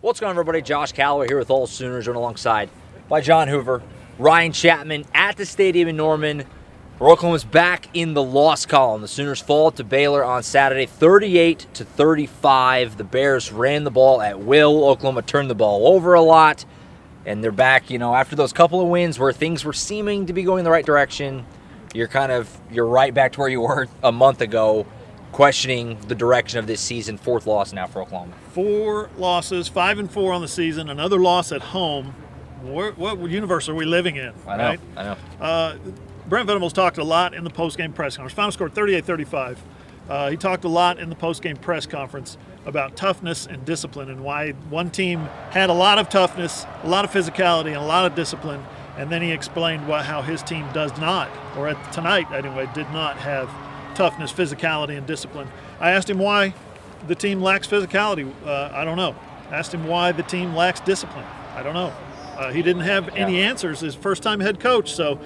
What's going on, everybody? Josh Calloway here with AllSooners, joined alongside by John Hoover, Ryan Chapman at the stadium in Norman. Oklahoma's back in the loss column. The Sooners fall to Baylor on Saturday, 38-35. The Bears ran the ball at will. Oklahoma turned the ball over a lot, and they're back. After those couple of wins where things were seeming to be going in the right direction, you're right back to where you were a month ago, questioning the direction of this season. Fourth loss now for Oklahoma. 4 losses, 5-4 on the season, another loss at home. What universe are we living in? I know. Brent Venables talked a lot in the postgame press conference. Final score 38-35. He talked a lot in the postgame press conference about toughness and discipline and why one team had a lot of toughness, a lot of physicality, and a lot of discipline. And then he explained how his team does not, or tonight anyway, did not have toughness, physicality, and discipline. I asked him why the team lacks physicality. I don't know. I asked him why the team lacks discipline. I don't know. He didn't have any answers. His first-time head coach, so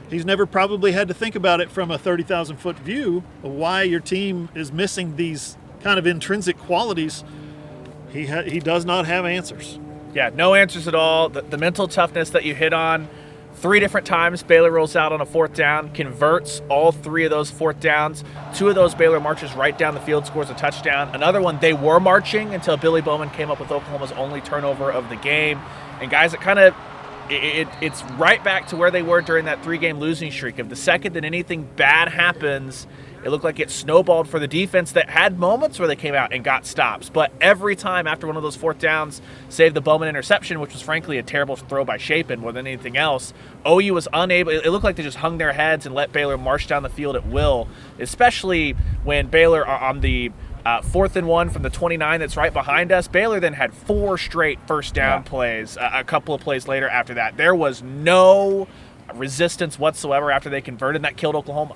he's never probably had to think about it from a 30,000-foot view of why your team is missing these kind of intrinsic qualities. He does not have answers. Yeah, no answers at all. The mental toughness that you hit on 3 different times, Baylor rolls out on a 4th down, converts all 3 of those 4th downs. 2 of those Baylor marches right down the field, scores a touchdown. Another one, they were marching until Billy Bowman came up with Oklahoma's only turnover of the game. And guys, it's right back to where they were during that 3-game losing streak. If the second that anything bad happens, it looked like it snowballed for the defense that had moments where they came out and got stops. But every time after one of those 4th downs, save the Bowman interception, which was frankly a terrible throw by Chapin more than anything else, OU was unable. It looked like they just hung their heads and let Baylor march down the field at will, especially when Baylor on the 4th and 1 from the 29 that's right behind us. Baylor then had 4 straight first down plays a couple of plays later after that. There was no resistance whatsoever after they converted, and that killed Oklahoma.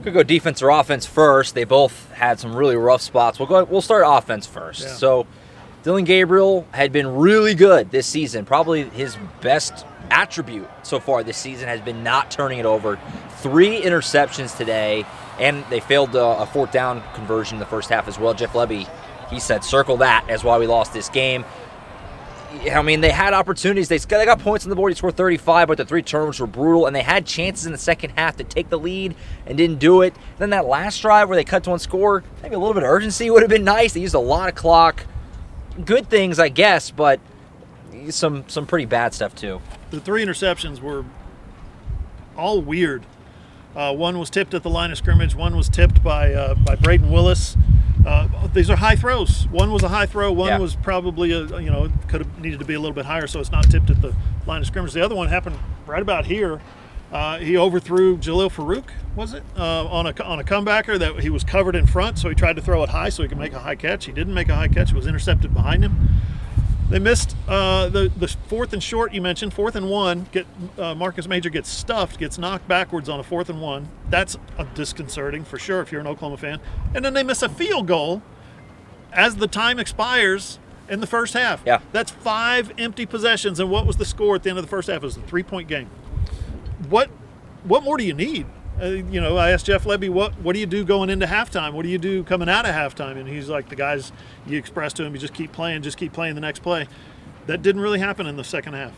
Could go defense or offense first. They both had some really rough spots. We'll start offense first. Yeah. So Dillon Gabriel had been really good this season. Probably his best attribute so far this season has been not turning it over. 3 interceptions today, and they failed a 4th down conversion in the first half as well. Jeff Lebby, he said, circle that as why we lost this game. I mean, they had opportunities. They got points on the board. He scored 35, but the 3 turnovers were brutal, and they had chances in the second half to take the lead and didn't do it. Then that last drive where they cut to 1 score, maybe a little bit of urgency would have been nice. They used a lot of clock. Good things, I guess, but some pretty bad stuff too. The 3 interceptions were all weird. One was tipped at the line of scrimmage. One was tipped by Braden Willis. These are high throws. One was a high throw. One was probably could have needed to be a little bit higher, so it's not tipped at the line of scrimmage. The other one happened right about here. He overthrew Jalil Farouk, was it, on a comebacker that he was covered in front, so he tried to throw it high so he could make a high catch. He didn't make a high catch. It was intercepted behind him. They missed the 4th and short you mentioned, 4th and 1. Marcus Major gets stuffed, gets knocked backwards on a 4th and 1. That's disconcerting for sure if you're an Oklahoma fan. And then they miss a field goal as the time expires in the first half. Yeah. That's 5 empty possessions. And what was the score at the end of the first half? It was a 3-point game. What more do you need? I asked Jeff Lebby, what do you do going into halftime? What do you do coming out of halftime? And he's like, the guys, you express to him, you just keep playing the next play. That didn't really happen in the second half.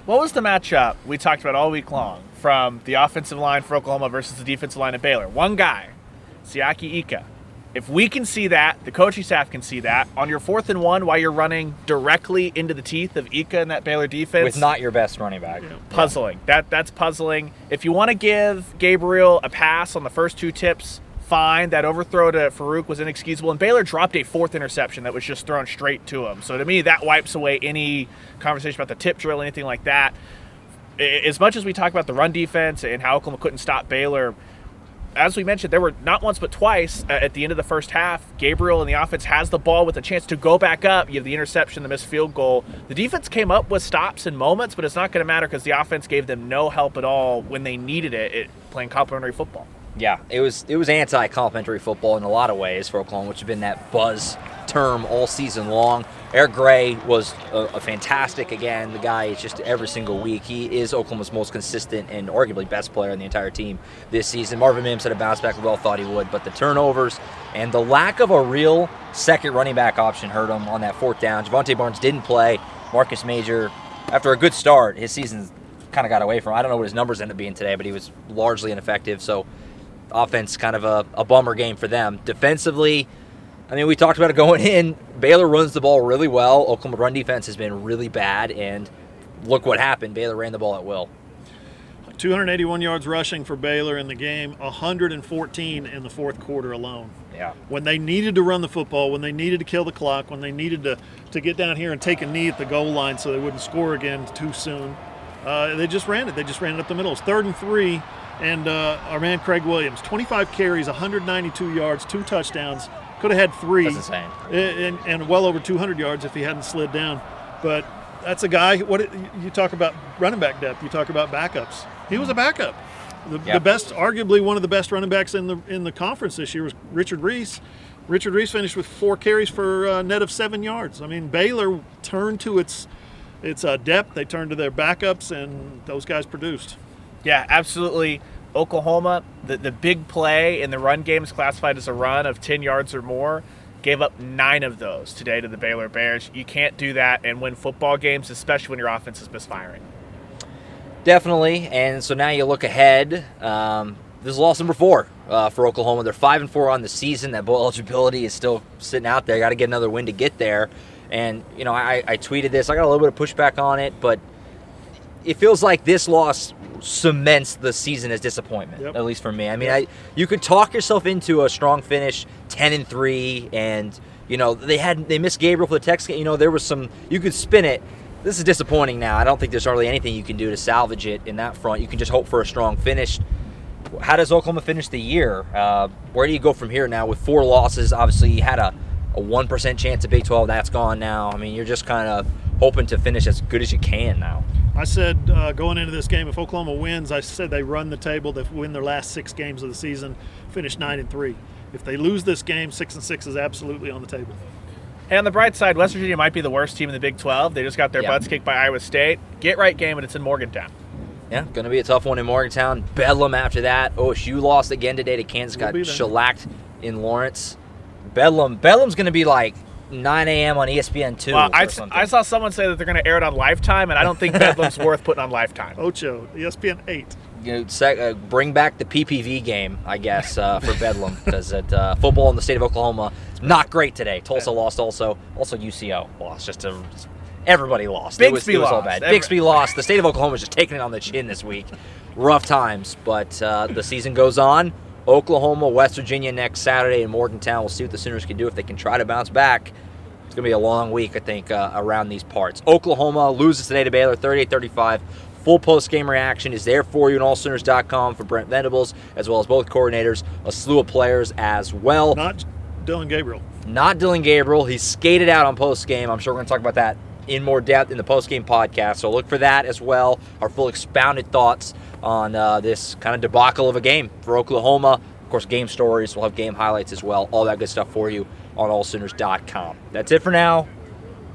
What was the matchup we talked about all week long from the offensive line for Oklahoma versus the defensive line of Baylor? One guy, Siaki Ika. If we can see that, the coaching staff can see that, on your 4th and 1 while you're running directly into the teeth of Ika and that Baylor defense. With not your best running back. Yeah. Puzzling. That's puzzling. If you want to give Gabriel a pass on the first 2 tips, fine. That overthrow to Farouk was inexcusable. And Baylor dropped a 4th interception that was just thrown straight to him. So to me, that wipes away any conversation about the tip drill, anything like that. As much as we talk about the run defense and how Oklahoma couldn't stop Baylor, as we mentioned, there were not once but twice at the end of the first half, Gabriel and the offense has the ball with a chance to go back up. You have the interception, the missed field goal. The defense came up with stops and moments, but it's not going to matter because the offense gave them no help at all when they needed it playing complementary football. Yeah, it was anti-complimentary football in a lot of ways for Oklahoma, which has been that buzz term all season long. Eric Gray was a fantastic, again, the guy is just every single week. He is Oklahoma's most consistent and arguably best player on the entire team this season. Marvin Mims had a bounce back we all thought he would, but the turnovers and the lack of a real second running back option hurt him on that fourth down. Javonte Barnes didn't play. Marcus Major, after a good start, his season kind of got away from him. I don't know what his numbers ended up being today, but he was largely ineffective, so offense kind of a bummer game for them. Defensively, I mean, we talked about it going in. Baylor runs the ball really well. Oklahoma run defense has been really bad, and look what happened. Baylor ran the ball at will. 281 yards rushing for Baylor in the game, 114 in the fourth quarter alone. Yeah. When they needed to run the football, when they needed to kill the clock, when they needed to get down here and take a knee at the goal line so they wouldn't score again too soon, they just ran it. They just ran it up the middle. It's 3rd and 3, and our man Craig Williams, 25 carries, 192 yards, 2 touchdowns. Could have had 3. That's insane. And well over 200 yards if he hadn't slid down. But that's a guy, you talk about running back depth, you talk about backups. He was a backup. The best, arguably one of the best running backs in the conference this year was Richard Reese. Richard Reese finished with 4 carries for a net of 7 yards. I mean, Baylor turned to its depth. They turned to their backups, and those guys produced. Yeah, absolutely. Oklahoma, the big play in the run game is classified as a run of 10 yards or more. Gave up 9 of those today to the Baylor Bears. You can't do that and win football games, especially when your offense is misfiring. Definitely, and so now you look ahead. This is loss number 4 for Oklahoma. They're 5-4 on the season. That bowl eligibility is still sitting out there. Got to get another win to get there. And, you know, I tweeted this. I got a little bit of pushback on it, but it feels like this loss cements the season as disappointment, at least for me. I mean, you could talk yourself into a strong finish, 10-3, and you know they missed Gabriel for the Texas game. You know, there was some, you could spin it. This is disappointing now. I don't think there's hardly anything you can do to salvage it in that front. You can just hope for a strong finish. How does Oklahoma finish the year? Where do you go from here now with 4 losses? Obviously, you had a 1% chance at Big 12. That's gone now. I mean, you're just kind of hoping to finish as good as you can now. I said going into this game, if Oklahoma wins, I said they run the table. They win their last 6 games of the season, finish 9-3. If they lose this game, 6-6 is absolutely on the table. And on the bright side, West Virginia might be the worst team in the Big 12. They just got their butts kicked by Iowa State. Get right game, and it's in Morgantown. Yeah, going to be a tough one in Morgantown. Bedlam after that. OSU lost again today to Kansas. Got shellacked in Lawrence. Bedlam's going to be like 9 a.m. on ESPN2. Well, I saw someone say that they're going to air it on Lifetime, and I don't think Bedlam's worth putting on Lifetime. Ocho, ESPN 8. You know, bring back the PPV game, I guess, for Bedlam, because football in the state of Oklahoma is not great today. Tulsa lost also. Also UCO lost. Everybody lost. Bixby it was lost. all bad. Bixby lost. The state of Oklahoma is just taking it on the chin this week. Rough times, but the season goes on. Oklahoma, West Virginia next Saturday in Morgantown. We'll see what the Sooners can do if they can try to bounce back. It's going to be a long week, I think, around these parts. Oklahoma loses today to Baylor, 38-35. Full post-game reaction is there for you on AllSooners.com for Brent Venables, as well as both coordinators, a slew of players as well. Not Dylan Gabriel. Not Dylan Gabriel. He skated out on post-game. I'm sure we're going to talk about that in more depth in the post-game podcast, so look for that as well. Our full expounded thoughts on this kind of debacle of a game for Oklahoma. Of course, game stories. We'll have game highlights as well. All that good stuff for you on AllSooners.com. That's it for now.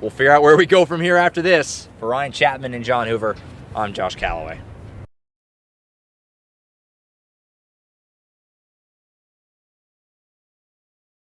We'll figure out where we go from here after this. For Ryan Chapman and John Hoover, I'm Josh Calloway.